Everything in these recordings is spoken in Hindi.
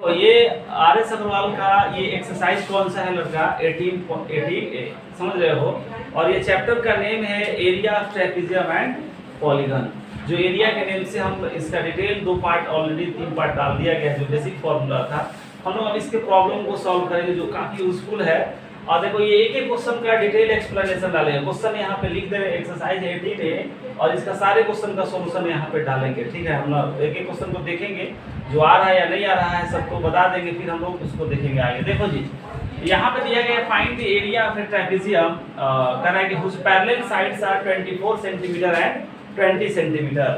तो ये आर एस अग्रवाल का ये एक्सरसाइज कौन सा है लड़का 18A समझ रहे हो। और ये चैप्टर का नेम है area of trapezium and polygon. जो एरिया के नेम से हम इसका डिटेल 2 पार्ट ऑलरेडी 3 पार्ट डाल दिया गया है। जो बेसिक फॉर्मूला था हम लोग अब इसके प्रॉब्लम को सॉल्व करेंगे जो काफी यूजफुल है। और देखो ये एक एक क्वेश्चन का डिटेल एक्सप्लेनेशन डालेंगे। क्वेश्चन यहाँ पे लिख दे रहे हैं एक्सरसाइज 18A और इसका सारे क्वेश्चन का सॉल्यूशन यहाँ पे डालेंगे। ठीक है, हम लोग एक एक क्वेश्चन को देखेंगे, जो आ रहा है या नहीं आ रहा है सबको बता देंगे, फिर हम लोग उसको देखेंगे आगे। देखो जी यहाँ पे दिया गया find the area of A trapezium कह रहा है कि whose parallel sides are 24 centimetre and 20 centimetre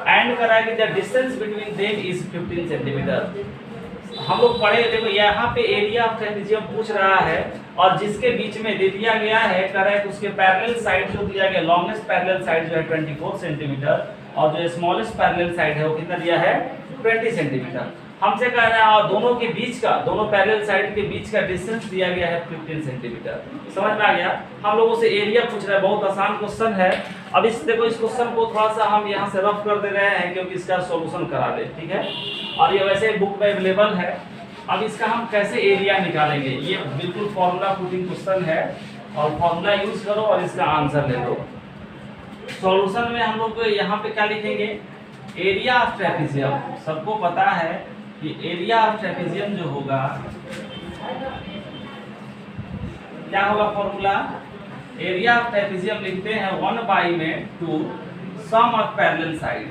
and कह रहा है कि the distance between them is 15 centimetre. हम लोग पढ़े, देखो यहाँ पे एरिया ऑफ ट्रेपेजियम पूछ रहा है और जिसके बीच में दे दिया गया है कह रहा है कि उसके पैरेलल साइड जो दिया गया, लॉन्गेस्ट पैरेलल साइड जो है 24 सेंटीमीटर और जो स्मॉलेस्ट पैरेलल साइड है वो कितना दिया है 20 सेंटीमीटर। हमसे कह रहा है और दोनों के बीच का, दोनों पैरेलल साइड के बीच का डिस्टेंस दिया गया है 15 सेंटीमीटर। समझ में आ गया। हम लोगों से एरिया पूछ रहा है, बहुत आसान क्वेश्चन है। अब इस देखो इस क्वेश्चन को थोड़ा सा हम यहाँ से रफ कर दे रहे हैं क्योंकि इसका सॉल्यूशन करा दे। ठीक है, और ये वैसे बुक में अवेलेबल है। अब इसका हम कैसे एरिया निकालेंगे, ये बिल्कुल फॉर्मूला पुटिंग क्वेश्चन है और फॉर्मूला यूज करो और इसका आंसर ले लो। सॉल्यूशन में हम लोग यहाँ पे क्या लिखेंगे, एरिया ऑफ ट्रेपेजियम। सबको पता है कि एरिया ऑफ ट्रेपेजियम जो होगा क्या होगा, फॉर्मूला एरिया ऑफ ट्रेपेजियम लिखते हैं 1 में 2 sum of parallel side,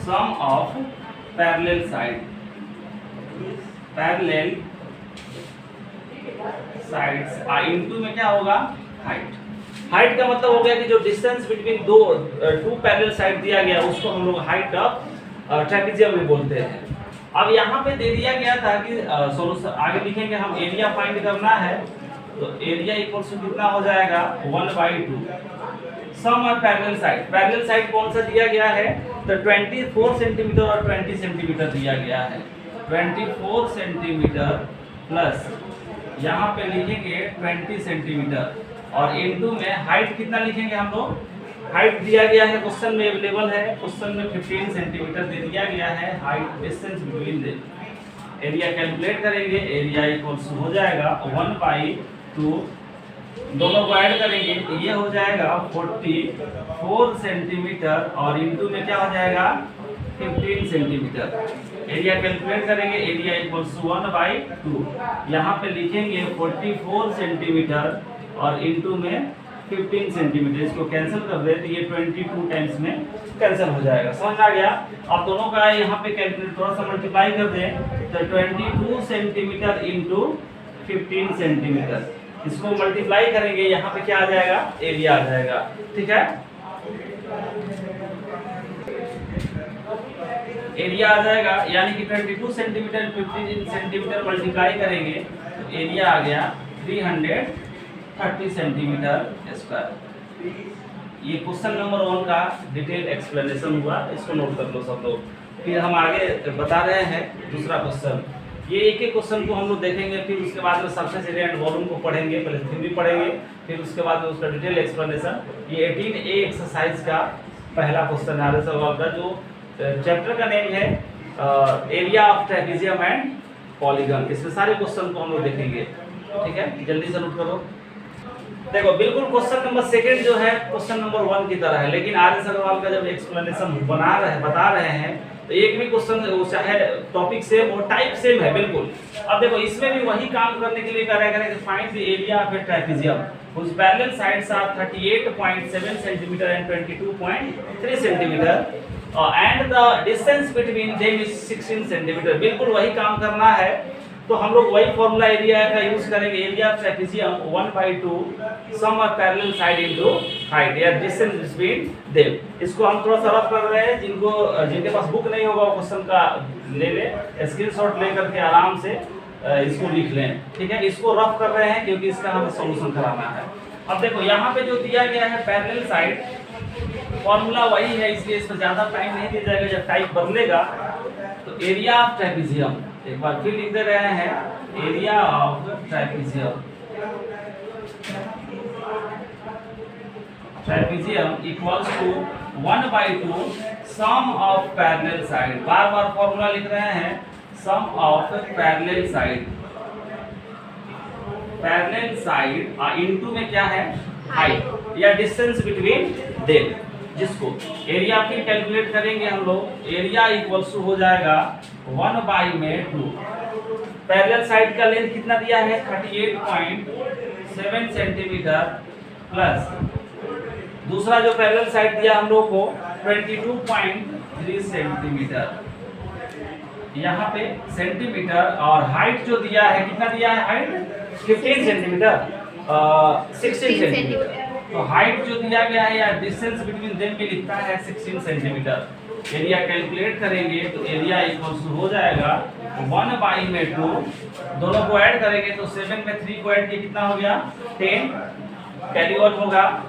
sum of parallel side, parallel sides into में क्या होगा हाइट। हाइट का मतलब हो गया कि जो डिस्टेंस बिटवीन दो पैरेलल साइड दिया गया उसको हम लोग हाइट ऑफ ट्रेपेजियम में बोलते हैं। अब यहाँ पे दे दिया गया था कि सॉल्यूशन आगे लिखेंगे हम, एरिया फाइंड करना है तो एरिया इक्वल्स टू कितना हो जाएगा 1/2 sum of parallel side. Parallel side कौन सा दिया गया है तो 24 सेंटीमीटर और 20 सेंटीमीटर दिया गया है। 24 सेंटीमीटर प्लस यहाँ पे लिखेंगे 20 सेंटीमीटर और इनटू में हाइट कितना लिखेंगे हम लोग, हाइट दिया गया है क्वेश्चन में अवेलेबल है, क्वेश्चन में 15 सेंटीमीटर दे दिया गया है height distance between them. Area calculate करेंगे, एरिया इक्वल्स हो जाएगा 1/2, दोनों को ऐड करेंगे तो ये हो जाएगा 44 सेंटीमीटर और इनटू में क्या हो जाएगा 15 सेंटीमीटर। एरिया कैलकुलेट करेंगे, एरिया इक्वल्स 1/2, यहाँ पे लिखेंगे 44 सेंटीमीटर और इनटू में 15 सेंटीमीटर। इसको कैंसिल कर दे तो ये 22 टाइम्स में कैंसिल हो जाएगा। समझ आ गया। अब दोनों का यहाँ पे कैलकुलेट थोड़ा सा मल्टीप्लाई कर दें तो 22 सेंटीमीटर इंटू 15 सेंटीमीटर, इसको मल्टीप्लाई करेंगे यहाँ पे क्या आ जाएगा एरिया आ जाएगा। ठीक है, एरिया आ जाएगा यानी कि 22 सेंटीमीटर 15 सेंटीमीटर मल्टीप्लाई करेंगे तो एरिया आ गया 330 सेंटीमीटर स्क्वायर। ये क्वेश्चन नंबर 1 का डिटेल एक्सप्लेनेशन हुआ, इसको नोट कर लो सब लोग। फिर हम आगे बता रहे हैं दूसरा क्वेश्चन। ये एक एक क्वेश्चन को हम लोग देखेंगे, फिर उसके बाद में सरफेस एरिया एंड वॉल्यूम को पढ़ेंगे, पहले थ्योरी पढ़ेंगे, फिर उसके बाद में उसका डिटेल एक्सप्लेनेशन। ये 18A एक्सरसाइज का पहला क्वेश्चन है आरएस अग्रवाल का, जो चैप्टर का नेम है area of trapezium and polygon. इसमें सारे क्वेश्चन को हम लोग देखेंगे। ठीक है, जल्दी से नोट करो। देखो बिल्कुल क्वेश्चन नंबर 2 जो है क्वेश्चन नंबर 1 की तरह है, लेकिन आरएस अग्रवाल का जब एक्सप्लेनेशन बता रहे हैं तो एक भी क्वेश्चन चाहे टॉपिक सेम और टाइप सेम है बिल्कुल। अब देखो इसमें भी वही काम करने के लिए करेगा कि find the area of A trapezium whose parallel sides are 38.7 cm and 22.3 cm and the distance between them is 16 cm। बिल्कुल वही काम करना है तो हम लोग वही फॉर्मूला एरिया का यूज करेंगे, area of trapezium 1/2 sum of parallel side into height या डिस्टेंस बिटवीन देम। इसको हम थोड़ा सा रफ कर रहे हैं, जिनके पास बुक नहीं होगा वो क्वेश्चन का ले ले स्क्रीनशॉट ले करके आराम से इसको लिख लें। ठीक है, इसको रफ कर रहे हैं क्योंकि इसका हमें सॉल्यूशन कराना है। अब देखो यहाँ पे जो दिया गया है पैरेलल साइड, फॉर्मूला वही है इसलिए इसमें ज्यादा टाइम नहीं दिया जाएगा। जब टाइप बदलेगा तो एरिया ऑफ ट्रेपेजियम एक बार फिर लिख दे रहे हैं, area of trapezium equals to 1/2 sum of parallel side. बार बार फॉर्मूला लिख रहे हैं sum of parallel side, parallel side into में क्या है हाइट या डिस्टेंस बिटवीन देम, जिसको एरिया फिर कैलकुलेट करेंगे हम लोग। एरिया इक्वल्स टू हो जाएगा 1/2। पैरेलल साइड का लेंथ कितना दिया है 38.7 सेंटीमीटर प्लस दूसरा जो पैरेलल साइड दिया हम लोग को 22.3 सेंटीमीटर, यहाँ पे सेंटीमीटर, और हाइट जो दिया है कितना दिया है हाइट 15 सेंटीमीटर 16 सेंटीमीटर। तो हाइट जो दिया गया है या डिस्टेंस बिटवीन देम भी लिखता है 16 सेंटीमीटर। एरिया कैलकुलेट करेंगे तो एरिया इक्वल्स हो जाएगा 1/2, दोनों को ऐड करेंगे तो 7 में 3 को ऐड किया कितना हो गया 10, कैरी ऑन होगा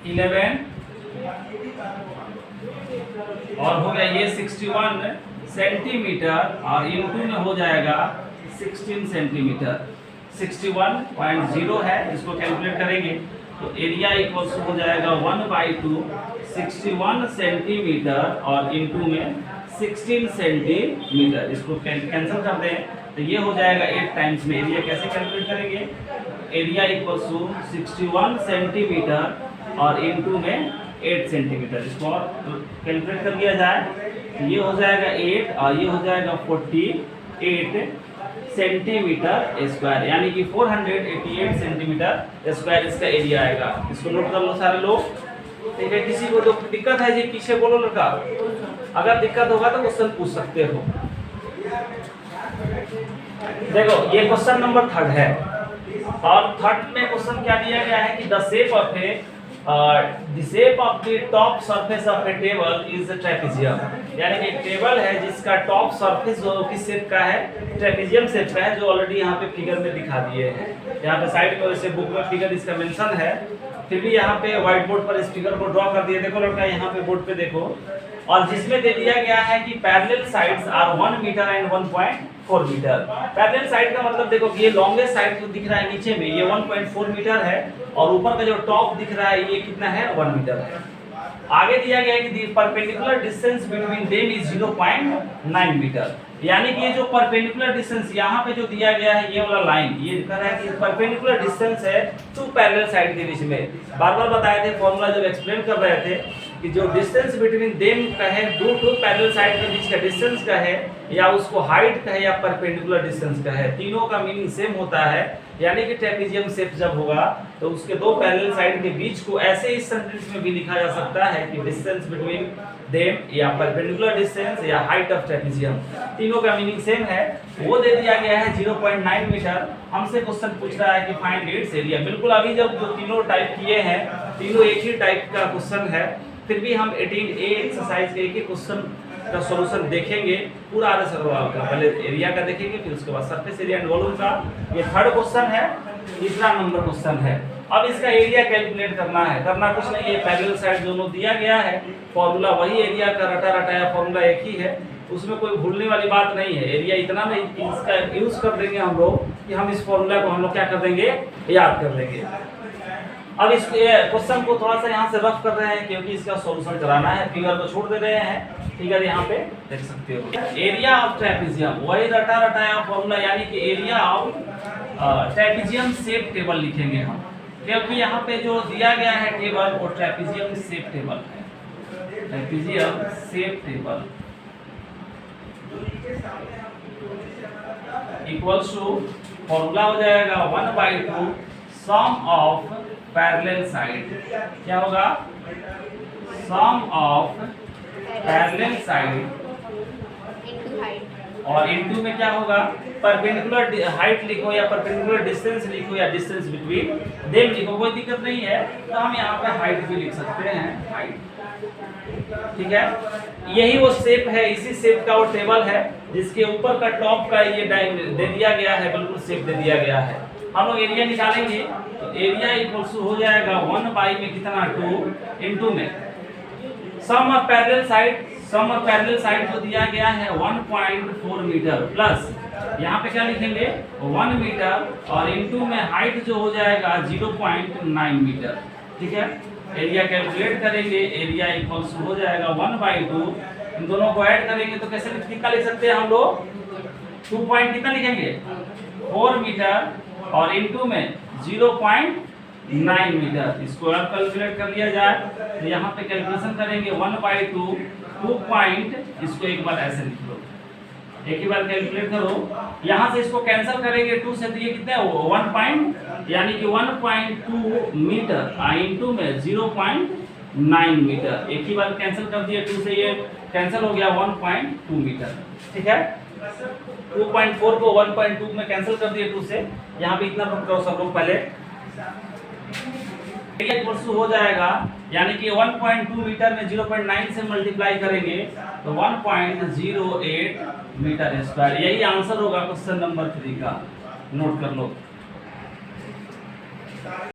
11 और हो गया ये 61 सेंटीमीटर और इनटू में हो जाएगा 16 सेंटीमीटर, 61.0 है। इसको कैलकुलेट करेंगे तो एरिया इक्वल्स हो जाएगा 1/2 61 सेंटीमीटर और इनटू में 16 सेंटीमीटर। इसको कैंसिल कर दें तो ये हो जाएगा 8 टाइम्स में। एरिया कैसे कैलकुलेट करेंगे, एरिया इक्वल्स टू 61 सेंटीमीटर और इनटू में 8 सेंटीमीटर। इसको और कैलकुलेट कर दिया जाए तो ये हो जाएगा 8 और ये हो जाएगा 48 सेंटीमीटर स्क्वायर, यानी कि 488 सेंटीमीटर स्क्वायर इसका एरिया आएगा। इसको नोट कर लो सारे लोग, ठीक है। किसी को जो दिक्कत है जी पीछे बोलो लड़का, अगर दिक्कत होगा तो क्वेश्चन पूछ सकते हो। देखो ये क्वेश्चन नंबर 3 है और 3 में क्वेश्चन क्या दिया गया है कि the shape of the top surface of a table is a trapezium, यानी कि एक टेबल है जिसका टॉप सरफेस जो किस शेप का है ट्रेपेजियम शेप का है, जो ऑलरेडी यहाँ पे फिगर में दिखा दिए हैं। यहाँ पे साइड में वैसे बुक में फिगर इसका मेंशन है, फिर भी यहाँ पे व्हाइट बोर्ड पर इस फिगर को ड्रॉ कर दिए। देखो लड़का यहाँ पे बोर्ड पे देखो, और जिसमें दे दिया गया है कि parallel sides are 1 metre and 1.4 metre. Parallel side का मतलब देखो ये लॉन्गेस्ट साइड जो दिख रहा है नीचे में ये 1.4 मीटर है और ऊपर का जो टॉप दिख रहा है ये कितना है 1 मीटर है। आगे दिया गया है कि perpendicular distance between them is 0.9 metre, यानी कि ये जो परपेंडिकुलर डिस्टेंस यहाँ पे जो दिया गया है ये वाला लाइन ये दिखा रहा है कि परपेंडिकुलर डिस्टेंस है 2 पैरेलल साइड के बीच में। बार-बार बताए थे फॉर्मूला जब एक्सप्लेन कर रहे थे कि जो डिस्टेंस बिटवीन देम का है 2 पैरेलल साइड के बीच का डिस्टेंस का है या उसको हाइट का है या परपेंडिकुलर डिस्टेंस का है, तीनों का मीनिंग सेम होता है। यानी कि ट्रेपेजियम शेप जब होगा तो उसके 2 पैरेलल साइड के बीच को ऐसे इस सेंटेंस में भी लिखा जा सकता है कि डिस्टेंस बिटवीन देम या परपेंडिकुलर डिस्टेंस या हाइट ऑफ ट्रेपेजियम, तीनों का मीनिंग सेम है। वो दे दिया गया है 0.9 मीटर। हमसे क्वेश्चन पूछ रहा है कि फाइंड इट्स एरिया। बिल्कुल अभी जब जो तीनों टाइप किए हैं तीनों एक ही टाइप का क्वेश्चन है, फिर भी हम 18A एक्सरसाइज के एक ही क्वेश्चन का सॉल्यूशन देखेंगे पूरा आधे सवाल का। पहले एरिया का देखेंगे फिर उसके बाद सरफेस एरिया एंड वॉल्यूम का। ये 3rd क्वेश्चन है, तीसरा नंबर क्वेश्चन है। अब इसका एरिया कैलकुलेट करना है, करना कुछ नहीं है, पैरेलल साइड दोनों दिया गया है, फॉर्मूला वही एरिया का रटा रटाया फॉर्मूला एक ही है, उसमें कोई भूलने वाली बात नहीं है। एरिया इतना नहीं कि इसका यूज कर देंगे हम लोग कि हम इस फॉर्मूला को हम लोग क्या कर देंगे याद कर देंगे। अब इस क्वेश्चन को थोड़ा सा यहाँ से रफ कर रहे हैं क्योंकि इसका सॉल्यूशन कराना है, फिगर को छोड़ दे रहे हैं। फिगर यहाँ पे देख सकते हो, एरिया ऑफ ट्रेपेजियम वही रटा रटाया फॉर्मूला, यानी कि area of trapezium shape table लिखेंगे हम, क्योंकि यहाँ पे जो दिया गया है टेबल वो ट्रेपेजियम शेप टेबल है। Trapezium shape table equals to formula हो जाएगा 1/2 सम ऑफ पैरेलल साइड। क्या होगा, सम ऑफ पैरेलल साइड और इनटू में क्या होगा परपेंडिकुलर हाइट लिखो या परपेंडिकुलर डिस्टेंस लिखो या डिस्टेंस बिटवीन देम लिखो, कोई दिक्कत नहीं है। तो हम यहाँ पे हाइट भी लिख सकते हैं, हाइट, ठीक है। यही वो शेप है, इसी शेप का वो टेबल है जिसके ऊपर का टॉप का ये दे दिया गया है, बिल्कुल शेप दे दिया गया है। हम लोग एरिया निकालेंगे तो एरिया इक्वल्स हो जाएगा 1 में कितना 2 इनटू में sum of parallel side, sum of parallel side जो दिया गया है 1.4 मीटर प्लस यहाँ पे क्या लिखेंगे 1 मीटर और इनटू में हाइट जो हो जाएगा 0.9 मीटर, ठीक है। एरिया कैलकुलेट करेंगे, एरिया इक्वल्स हो जाएगा 1/2 इन दोनों को ऐड करेंगे तो कैसे कितना लिख सकते हैं हम लोग? 2 पॉइंट कितना लिखेंगे? 4 मीटर और इनटू में 0.9 मीटर। इसको अब कैलकुलेट कर लिया जाए तो यहाँ पे कैलकुलेशन करेंगे 1/2 2 पॉइंट, इसको एक बार ऐसे लिख लो, एक ही बार कैलकुलेट करो। यहाँ से इसको कैंसिल करेंगे 2 से, तो ये कितना है? 1 पॉइंट, यानी कि 1.2 मीटर इनटू में 0.9 मीटर। एक ही बार कैंसिल कर दिए, 2 से ये कैंसिल हो गया 1.2 मीटर। ठीक है, 2.4 को 1.2 में कैंसिल कर दिए 2 से। यहाँ पे इतना नोट करो सब लोग पहले, हो जाएगा, यानी कि 1.2 मीटर में 0.9 से मल्टीप्लाई करेंगे तो 1.08 मीटर स्क्वायर। यही आंसर होगा क्वेश्चन नंबर 3 का, नोट कर लो।